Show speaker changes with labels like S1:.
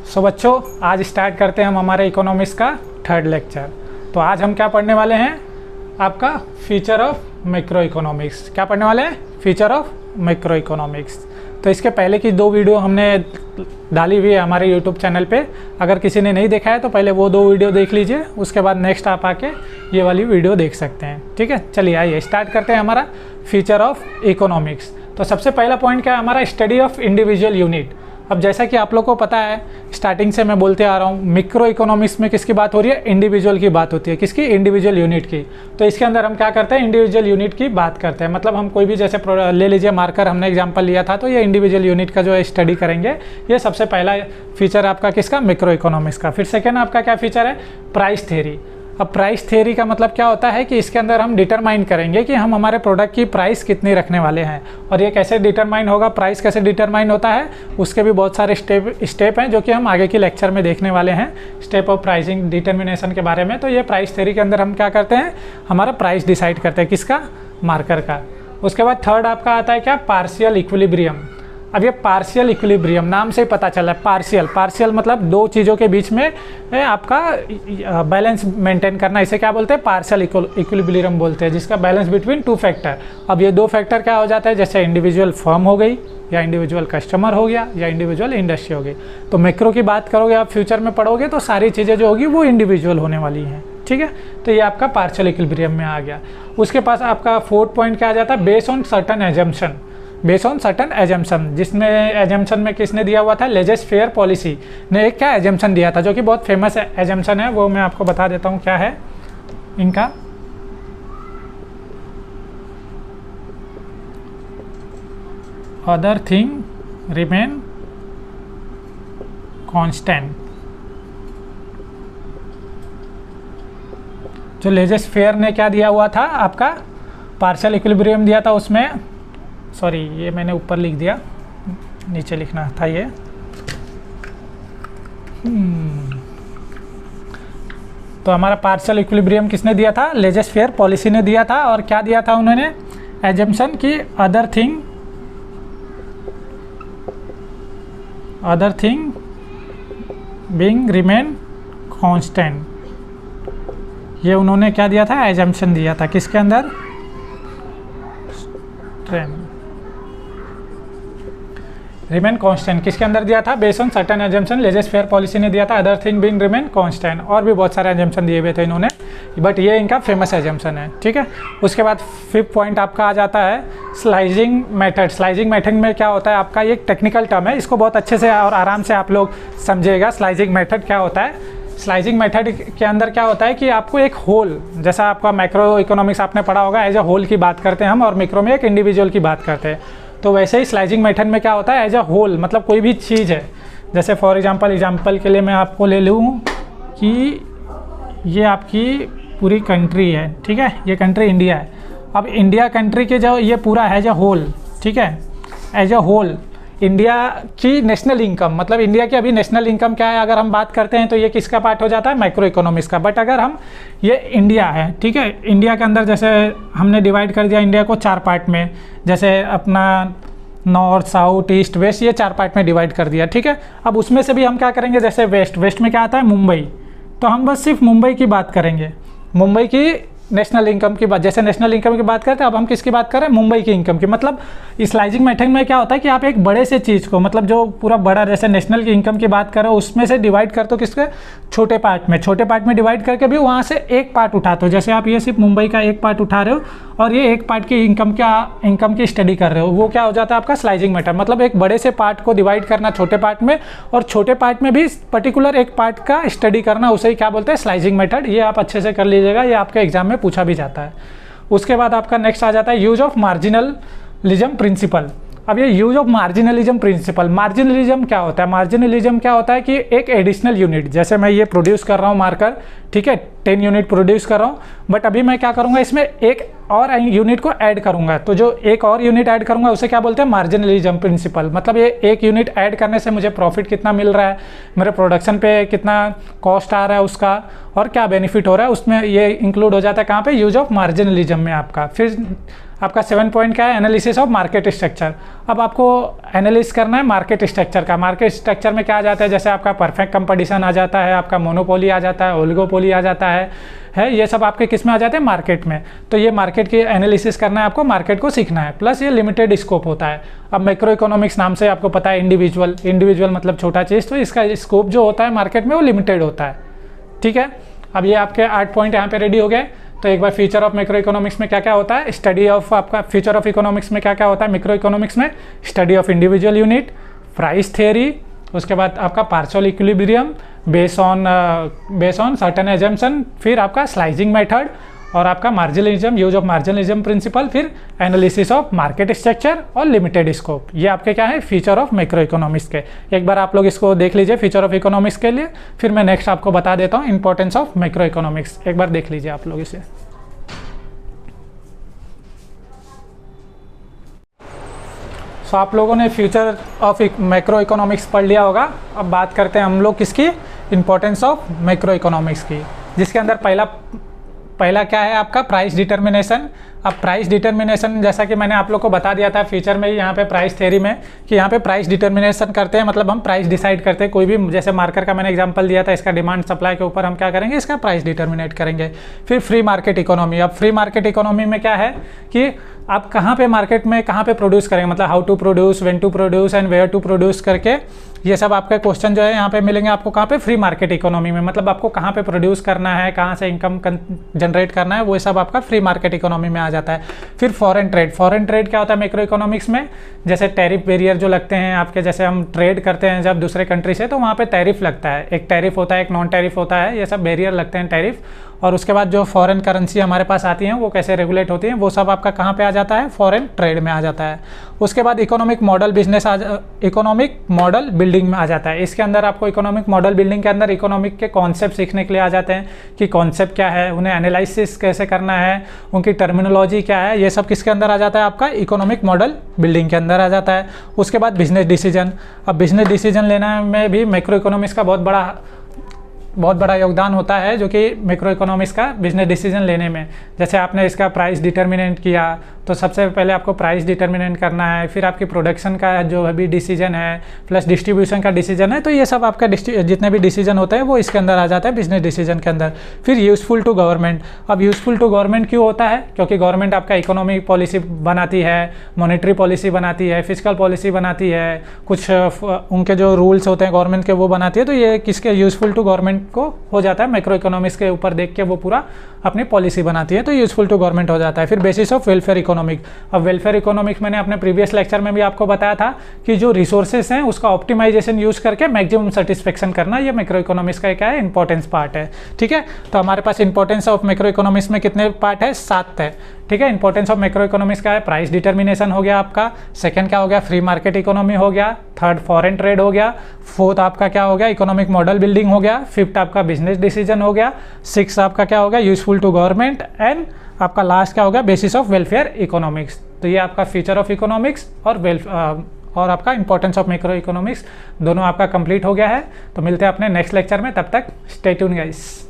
S1: सो बच्चों, आज स्टार्ट करते हैं हम हमारे इकोनॉमिक्स का थर्ड लेक्चर। तो आज हम क्या पढ़ने वाले हैं, आपका फीचर ऑफ मैक्रो इकोनॉमिक्स। क्या पढ़ने वाले हैं? Feature of macro economics. तो इसके पहले की 2 वीडियो हमने डाली हुई है हमारे यूट्यूब चैनल पे। अगर किसी ने नहीं देखा है तो पहले वो 2 वीडियो देख लीजिए, उसके बाद नेक्स्ट आप आके ये वाली वीडियो देख सकते हैं। ठीक है, चलिए आइए स्टार्ट करते हैं हमारा फीचर ऑफ इकोनॉमिक्स। तो सबसे पहला पॉइंट क्या है हमारा, स्टडी ऑफ इंडिविजुअल यूनिट। अब जैसा कि आप लोग को पता है, स्टार्टिंग से मैं बोलते आ रहा हूँ, मैक्रो इकोनॉमिक्स में किसकी बात हो रही है? इंडिविजुअल की बात होती है। किसकी? इंडिविजुअल यूनिट की। तो इसके अंदर हम क्या करते हैं? इंडिविजुअल यूनिट की बात करते हैं। मतलब हम कोई भी जैसे ले लीजिए मार्कर, हमने एग्जांपल लिया था, तो ये इंडिविजुअल यूनिट का जो है स्टडी करेंगे। ये सबसे पहला फीचर आपका किसका? मैक्रो इकोनॉमिक्स का। फिर सेकेंड आपका क्या फीचर है? Price theory. अब प्राइस थ्योरी का मतलब क्या होता है कि इसके अंदर हम डिटरमाइन करेंगे कि हम हमारे प्रोडक्ट की प्राइस कितनी रखने वाले हैं। और ये कैसे डिटरमाइन होगा, प्राइस कैसे डिटरमाइन होता है, उसके भी बहुत सारे स्टेप हैं जो कि हम आगे के लेक्चर में देखने वाले हैं, स्टेप ऑफ प्राइसिंग डिटर्मिनेशन के बारे में। तो ये प्राइस थ्योरी के अंदर हम क्या करते हैं, हमारा प्राइस डिसाइड करते हैं। किसका? मार्कर का। उसके बाद थर्ड आपका आता है क्या? Partial equilibrium. अब ये पार्शियल इक्विलिब्रियम नाम से ही पता चला है। पार्शियल मतलब 2 चीज़ों के बीच में आपका बैलेंस मेंटेन करना, इसे क्या बोलते हैं? पार्शियल इक्विलिब्रियम बोलते हैं, जिसका बैलेंस बिटवीन 2 फैक्टर। अब ये 2 फैक्टर क्या हो जाता है? जैसे इंडिविजुअल फर्म हो गई, या इंडिविजुअल कस्टमर हो गया, या इंडिविजुअल इंडस्ट्री हो गई। तो मैक्रो की बात करोगे आप, फ्यूचर में पढ़ोगे तो सारी चीज़ें जो होगी वो इंडिविजुअल होने वाली हैं। ठीक है, तो ये आपका पार्शियल इक्विलिब्रियम में आ गया। उसके पास आपका 4th पॉइंट क्या आ जाता है? Based on certain assumption. Based on certain assumption, जिसमें एजम्पशन में किसने दिया हुआ था? लेजेस फेयर पॉलिसी ने एक क्या एजम्पशन दिया था, जो कि बहुत फेमस एजम्पशन है। वो मैं आपको बता देता हूँ क्या है इनका। Other thing remain constant. जो लेजेस फेयर ने क्या दिया हुआ था आपका? पार्शियल इक्विलिब्रियम दिया था। उसमें सॉरी, ये मैंने ऊपर लिख दिया, नीचे लिखना था ये। तो हमारा पार्शियल इक्विलिब्रियम किसने दिया था? लेजेस फेयर पॉलिसी ने दिया था। और क्या दिया था उन्होंने? एजम्पशन की other thing being remain constant. ये उन्होंने क्या दिया था? एजम्पशन दिया था। किसके अंदर? रिमेन कांस्टेंट किसके अंदर दिया था? Based on certain assumption, laissez fair policy ने दिया था। Other thing being remain constant. और भी बहुत सारे एजम्पशन दिए हुए थे इन्होंने, बट ये इनका फेमस एजम्पशन है। ठीक है, उसके बाद 5th पॉइंट आपका आ जाता है स्लाइजिंग मेथड। स्लाइजिंग मेथड में क्या होता है आपका? ये एक टेक्निकल टर्म है, इसको बहुत अच्छे से और आराम से आप लोग समझिएगा। स्लाइजिंग मेथड क्या होता है? स्लाइजिंग मेथड के अंदर क्या होता है कि आपको एक होल, जैसा आपका मैक्रो इकोनॉमिक्स आपने पढ़ा होगा, एज अ होल की बात करते हैं हम, और मैक्रो में एक इंडिविजुअल की बात करते हैं। तो वैसे ही स्लाइजिंग मेथड में क्या होता है? एज अ होल, मतलब कोई भी चीज़ है, जैसे फॉर एग्जांपल के लिए मैं आपको ले लूँ कि ये आपकी पूरी कंट्री है। ठीक है, ये कंट्री इंडिया है। अब इंडिया कंट्री के जो ये पूरा है एज अ होल, ठीक है, एज अ होल इंडिया की नेशनल इनकम, मतलब इंडिया की अभी नेशनल इनकम क्या है अगर हम बात करते हैं, तो ये किसका पार्ट हो जाता है? मैक्रो इकोनॉमिक्स का। बट अगर हम ये इंडिया है, ठीक है, इंडिया के अंदर जैसे हमने डिवाइड कर दिया इंडिया को 4 पार्ट में, जैसे अपना नॉर्थ, साउथ, ईस्ट, वेस्ट, ये 4 पार्ट में डिवाइड कर दिया। ठीक है, अब उसमें से भी हम क्या करेंगे? जैसे वेस्ट में क्या आता है? मुंबई। तो हम बस सिर्फ मुंबई की बात करेंगे, मुंबई की नेशनल इनकम की बात। जैसे नेशनल इनकम की बात करते हैं, अब हम किसकी बात कर रहे हैं? मुंबई की इनकम की। मतलब स्लाइजिंग मेथड में क्या होता है कि आप एक बड़े से चीज़ को, मतलब जो पूरा बड़ा, जैसे नेशनल की इनकम की बात करो, उसमें से डिवाइड करते हो किसके? छोटे पार्ट में। छोटे पार्ट में डिवाइड करके भी वहाँ से एक पार्ट उठाते हो। जैसे आप ये सिर्फ मुंबई का एक पार्ट उठा रहे हो और ये एक पार्ट की इनकम की स्टडी कर रहे हो, वो क्या हो जाता है आपका? Slicing method. मतलब एक बड़े से पार्ट को डिवाइड करना छोटे पार्ट में, और छोटे पार्ट में भी पर्टिकुलर एक पार्ट का स्टडी करना, उसे ही क्या बोलते हैं? Slicing method. ये आप अच्छे से कर लीजिएगा, ये आपके एग्जाम में पूछा भी जाता है। उसके बाद आपका नेक्स्ट आ जाता है यूज ऑफ मार्जिनलिज्म प्रिंसिपल। अब ये यूज ऑफ मार्जिनलिज्म प्रिंसिपल, मार्जिनलिज्म क्या होता है? मार्जिनलिज्म क्या होता है कि एक एडिशनल यूनिट, जैसे मैं ये प्रोड्यूस कर रहा हूँ मार्कर, ठीक है, 10 यूनिट प्रोड्यूस कर रहा हूँ, बट अभी मैं क्या करूँगा, इसमें एक और यूनिट को ऐड करूँगा। तो जो एक और यूनिट ऐड करूँगा उसे क्या बोलते हैं, मार्जिनलिज्म प्रिंसिपल। मतलब ये एक यूनिट ऐड करने से मुझे प्रॉफिट कितना मिल रहा है, मेरे प्रोडक्शन पे कितना कॉस्ट आ रहा है उसका, और क्या बेनिफिट हो रहा है, उसमें ये इंक्लूड हो जाता है कहाँ पे, यूज ऑफ मार्जिनलिज्म में आपका। फिर आपका 7 पॉइंट क्या है, एनालिसिस ऑफ मार्केट स्ट्रक्चर। अब आपको एनालिसिस करना है मार्केट स्ट्रक्चर का। मार्केट स्ट्रक्चर में क्या आ जाता है, जैसे आपका परफेक्ट कंपटीशन आ जाता है, आपका मोनोपोली आ जाता है, ओलिगोपोली आ जाता है ये सब आपके किस में आ जाते हैं, मार्केट में। तो ये मार्केट की एनालिसिस करना है आपको, मार्केट को सीखना है। प्लस ये लिमिटेड स्कोप होता है। अब मैक्रो इकोनॉमिक्स नाम से आपको पता है, इंडिविजुअल मतलब छोटा चीज़, तो इसका स्कोप जो होता है मार्केट में वो लिमिटेड होता है। ठीक है, अब ये आपके 8 पॉइंट यहाँ पे रेडी हो गए। तो एक बार फ्यूचर ऑफ मैक्रो इकोनॉमिक्स में क्या क्या होता है, स्टडी ऑफ आपका फ्यूचर ऑफ इकोनॉमिक्स में क्या क्या होता है, मैक्रो इकोनॉमिक्स में study of individual unit, price theory, उसके बाद आपका partial equilibrium base on certain assumption, फिर आपका स्लाइसिंग मेथड, और आपका मार्जिनलिज्म, यूज ऑफ मार्जिनलिज्म प्रिंसिपल, फिर एनालिसिस ऑफ मार्केट स्ट्रक्चर और लिमिटेड स्कोप। ये आपके क्या है, फीचर ऑफ मैक्रो इकोनॉमिक्स के। एक बार आप लोग इसको देख लीजिए फीचर ऑफ इकोनॉमिक्स के लिए, फिर मैं नेक्स्ट आपको बता देता हूँ इंपॉर्टेंस ऑफ मैक्रो इकोनॉमिक्स। एक बार देख लीजिए आप लोग इसे। सो आप लोगों ने फ्यूचर ऑफ मैक्रो इकोनॉमिक्स पढ़ लिया होगा। अब बात करते हैं हम लोग किसकी, इंपॉर्टेंस ऑफ मैक्रो इकोनॉमिक्स की, जिसके अंदर पहला क्या है आपका, प्राइस डिटर्मिनेशन। अब प्राइस डिटर्मिनेशन जैसा कि मैंने आप लोग को बता दिया था फीचर में ही, यहाँ पे प्राइस थ्योरी में, कि यहाँ पे प्राइस डिटर्मिनेशन करते हैं, मतलब हम प्राइस डिसाइड करते हैं। कोई भी, जैसे मार्कर का मैंने एग्जांपल दिया था, इसका डिमांड सप्लाई के ऊपर हम क्या करेंगे, इसका प्राइस डिटर्मिनेट करेंगे। फिर फ्री मार्केट इकोनॉमी। अब फ्री मार्केट इकोनॉमी में क्या है कि आप कहाँ पे मार्केट में कहाँ पे प्रोड्यूस करेंगे, मतलब how to produce, when to produce and where to produce करके, ये सब आपके क्वेश्चन जो है यहाँ पे मिलेंगे आपको कहाँ पे, फ्री मार्केट इकोनॉमी में। मतलब आपको कहाँ पे प्रोड्यूस करना है, कहाँ से इनकम जनरेट करना है, वो सब आपका फ्री मार्केट इकोनॉमी में आ जाता है। फिर फॉरेन ट्रेड क्या होता है मैक्रो इकोनॉमिक्स में, जैसे टैरिफ बैरियर जो लगते हैं आपके, जैसे हम ट्रेड करते हैं जब दूसरे कंट्री से, तो वहाँ पे टैरिफ लगता है। एक टैरिफ होता है, एक नॉन टैरिफ होता है, ये सब बैरियर लगते हैं टैरिफ। और उसके बाद जो फॉरेन करेंसी हमारे पास आती हैं वो कैसे रेगुलेट होती हैं, वो सब आपका कहाँ पे आ जाता है, फॉरेन ट्रेड में आ जाता है। उसके बाद economic model economic model building में आ जाता है। इसके अंदर आपको इकोनॉमिक मॉडल बिल्डिंग के अंदर इकोनॉमिक के कॉन्सेप्ट सीखने के लिए आ जाते हैं, कि कॉन्सेप्ट क्या है, उन्हें एनालिसिस कैसे करना है, उनकी टर्मिनोलॉजी क्या है, ये सब किसके अंदर आ जाता है, आपका इकोनॉमिक मॉडल बिल्डिंग के अंदर आ जाता है। उसके बाद बिजनेस डिसीजन। अब बिजनेस डिसीजन लेना में भी मैक्रो इकोनॉमिक्स का बहुत बड़ा योगदान होता है, जो कि मैक्रो इकोनॉमिक्स का बिजनेस डिसीजन लेने में। जैसे आपने इसका प्राइस डिटर्मिनेंट किया, तो सबसे पहले आपको प्राइस डिटर्मिनेंट करना है, फिर आपकी प्रोडक्शन का जो भी डिसीजन है, प्लस डिस्ट्रीब्यूशन का डिसीजन है, तो ये सब आपका जितने भी डिसीजन होते हैं वो इसके अंदर आ जाता है, बिजनेस डिसीजन के अंदर। फिर यूज़फुल टू गवर्नमेंट। अब यूज़फुल टू गवर्नमेंट क्यों होता है, क्योंकि गवर्नमेंट आपका इकोनॉमिक पॉलिसी बनाती है, मॉनेटरी पॉलिसी बनाती है, फिजिकल पॉलिसी बनाती है, कुछ उनके जो रूल्स होते हैं गवर्नमेंट के वो बनाती है। तो ये किसके, यूज़फुल टू गवर्नमेंट को हो जाता है, मैक्रो इकोनॉमिक्स के ऊपर देख के वो पूरा अपनी पॉलिसी बनाती है, तो यूज़फुल टू गवर्नमेंट हो जाता है। फिर बेसिस ऑफ वेलफेयर इकोनॉमिक। अब वेलफेयर इकोनॉमिक्स मैंने अपने प्रीवियस लेक्चर में भी आपको बताया था कि जो रिसोर्सेज हैं उसका ऑप्टिमाइजेशन यूज करके मैक्सिमम सेटिस्फेक्शन करना, ये मैक्रो इकोनॉमिक्स का क्या है, इंपॉर्टेंस पार्ट है। ठीक है, तो हमारे पास इंपॉर्टेंस ऑफ मैक्रो इकोनॉमिक्स में कितने पार्ट है, 7 है। ठीक है, इंपॉर्टेंस ऑफ मैक्रो इकोनॉमिक्स का है, प्राइस डिटर्मिनेशन हो गया आपका, सेकंड क्या हो गया, फ्री मार्केट इकोनॉमी हो गया, थर्ड फॉरेन ट्रेड हो गया, फोर्थ आपका क्या हो गया, इकोनॉमिक मॉडल बिल्डिंग हो गया, फिफ्थ आपका बिजनेस डिसीजन हो गया, सिक्स आपका क्या हो गया, यूजफुल टू गवर्नमेंट, एंड आपका लास्ट क्या हो गया, बेसिस ऑफ वेलफेयर इकोनॉमिक्स। तो ये आपका फीचर ऑफ इकोनॉमिक्स और आपका इंपॉर्टेंस ऑफ मैक्रो इकोनॉमिक्स दोनों आपका कंप्लीट हो गया है। तो मिलते हैं अपने नेक्स्ट लेक्चर में, तब तक स्टे ट्यून गाइस।